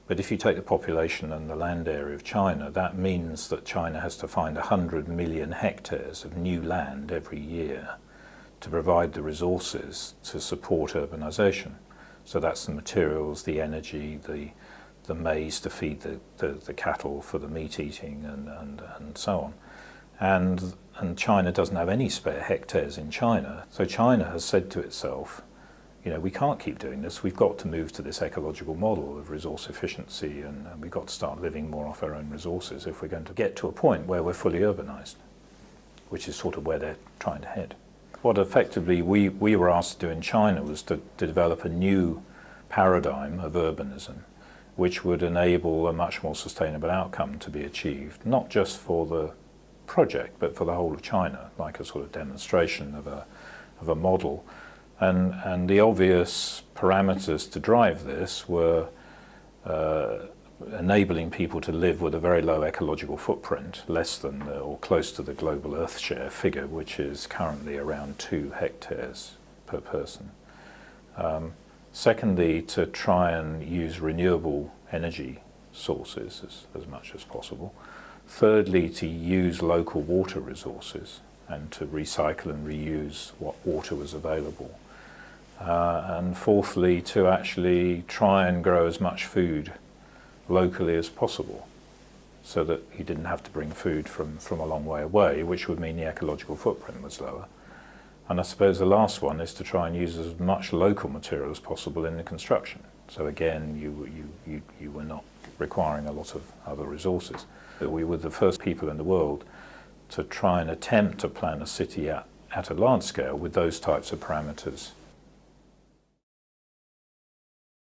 But if you take the population and the land area of China, that means that China has to find 100 million hectares of new land every year to provide the resources to support urbanization. So that's the materials, the energy, the maize to feed the cattle for the meat eating and so on. And China doesn't have any spare hectares in China. So China has said to itself, you know, we can't keep doing this. We've got to move to this ecological model of resource efficiency, and we've got to start living more off our own resources if we're going to get to a point where we're fully urbanized, which is sort of where they're trying to head. What effectively we were asked to do in China was to develop a new paradigm of urbanism, which would enable a much more sustainable outcome to be achieved, not just for the project, but for the whole of China, like a sort of demonstration of a model. And the obvious parameters to drive this were enabling people to live with a very low ecological footprint, less than or close to the global Earth share figure, which is currently around 2 hectares per person. Secondly, to try and use renewable energy sources as much as possible. Thirdly, to use local water resources and to recycle and reuse what water was available. And fourthly, to actually try and grow as much food locally as possible, so that you didn't have to bring food from a long way away, which would mean the ecological footprint was lower. And I suppose the last one is to try and use as much local material as possible in the construction. So again, you were not requiring a lot of other resources. We were the first people in the world to try and attempt to plan a city at a large scale with those types of parameters